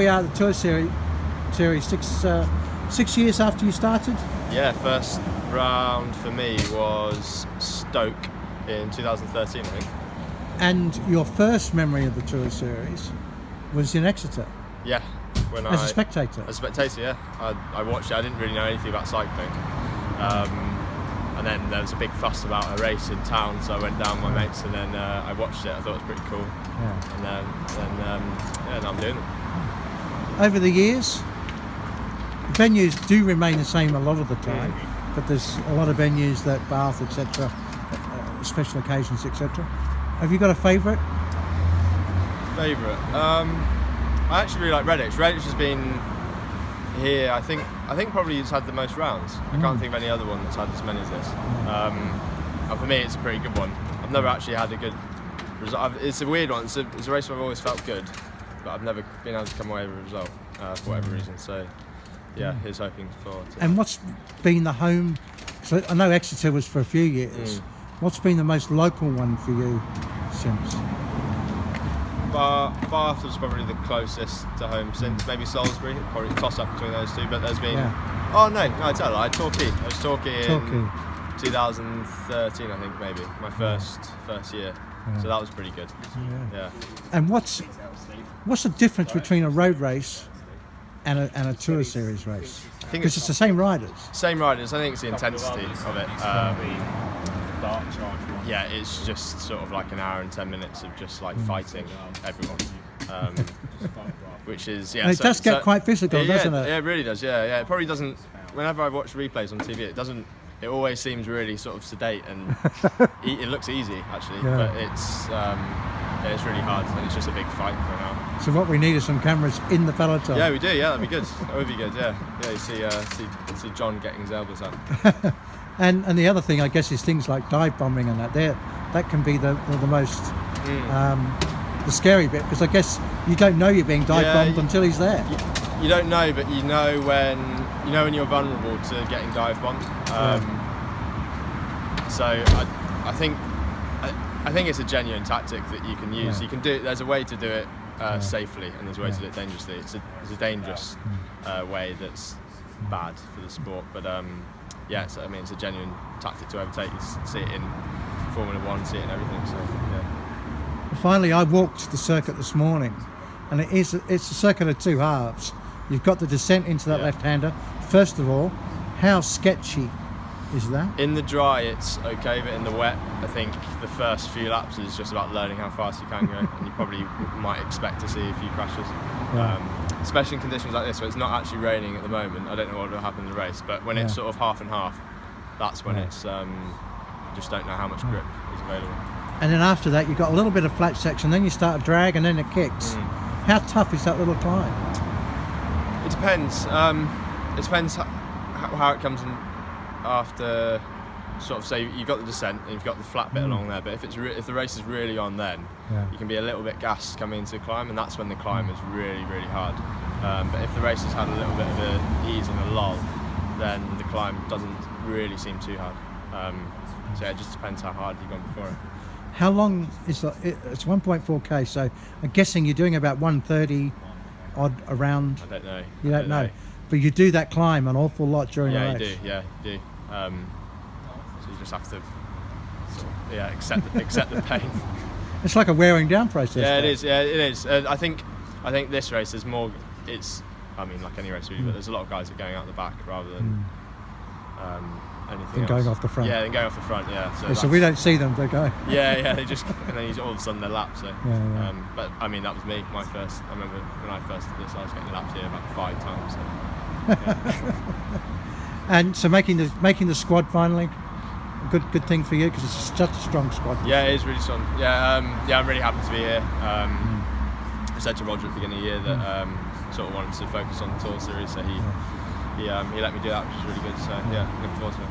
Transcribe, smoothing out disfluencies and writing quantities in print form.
we are at the Tour Series 6 years after you started? Yeah, first round for me was Stoke in 2013, I think. And your first memory of the Tour Series was in Exeter? Yeah. As a spectator? As a spectator, yeah. I watched it. I didn't really know anything about cycling. And then there was a big fuss about a race in town, so I went down with my mates and then I watched it. I thought it was pretty cool. Yeah. And then now I'm doing it. Over the years, venues do remain the same a lot of the time, but there's a lot of venues that Bath, etc., special occasions, etc. Have you got a favourite? I actually really like Redditch. Redditch has been here, I think probably it's had the most rounds. I can't think of any other one that's had as many as this. And for me, it's a pretty good one. I've never actually had a good result. It's a weird one. It's a race where I've always felt good, but I've never been able to come away with a result for whatever reason. So, yeah, here's hoping for. And what's been the home? So I know Exeter was for a few years. What's been the most local one for you since? Bath was probably the closest to home since. Maybe Salisbury, probably a toss up between those two. But there's been. Yeah. Oh no, I tell you, Torquay. I was Torquay in 2013, I think, maybe my first year. Yeah. So that was pretty good. Yeah. And what's the difference between a road race and a Tour Series race? Because it's the same riders. Same riders. I think it's the intensity of it. Yeah, it's just sort of like an hour and 10 minutes of just like fighting everyone, which is And it does get quite physical, doesn't it? Yeah, it really does. Yeah. It probably doesn't. Whenever I watch replays on TV, it doesn't. It always seems really sort of sedate and it looks easy actually, but it's really hard and it's just a big fight for an hour. So what we need is some cameras in the peloton. Yeah, we do. Yeah, that'd be good. That would be good. Yeah. You see John getting his elbows out. And the other thing, I guess, is things like dive bombing and that can be the most the scary bit, because I guess you don't know you're being dive bombed until he's there. You don't know, but you know when you're vulnerable to getting dive bombed. So I think it's a genuine tactic that you can use. You can do it. There's a way to do it safely, and there's a way to do it dangerously. It's a dangerous way that's bad for the sport, but. So, it's a genuine tactic to overtake. You see it in Formula One, see it in everything. So, yeah. Finally, I walked the circuit this morning, and it's a circuit of two halves. You've got the descent into that left-hander. First of all, how sketchy is that? In the dry, it's okay, but in the wet, I think the first few laps is just about learning how fast you can go, and you probably might expect to see a few crashes. Especially in conditions like this where it's not actually raining at the moment. I don't know what will happen in the race, but when it's sort of half and half, that's when it's just don't know how much grip is available. And then after that you've got a little bit of flat section, then you start a drag and then it kicks. How tough is that little climb? It depends. It depends how it comes in after. Sort of, say you've got the descent and you've got the flat bit along there, but if the race is really on, then you can be a little bit gassed coming into the climb, and that's when the climb is really, really hard. But if the race has had a little bit of a ease and a lull, then the climb doesn't really seem too hard. So it just depends how hard you've gone before it. How long is that? It's 1.4k, so I'm guessing you're doing about 130 odd around. I don't know. You don't know. But you do that climb an awful lot during the race. Yeah, you do. So you just have to sort of, accept the pain. It's like a wearing down process. Yeah, it is. Yeah, it is. I think this race is more. Like any race really, but there's a lot of guys that are going out the back rather than anything else. Going off the front. Yeah, then going off the front. Yeah. So we don't see them. They go. Yeah. They just and then all of a sudden they're lapped. So. But that was me. I remember when I first did this, I was getting lapped here about 5 times. So, yeah. And so making the squad finally, a good thing for you because it's such a strong squad. Yeah, it is really strong. I'm really happy to be here. I said to Roger at the beginning of the year that sort of wanted to focus on the Tour Series, so he let me do that, which is really good. So looking forward to it.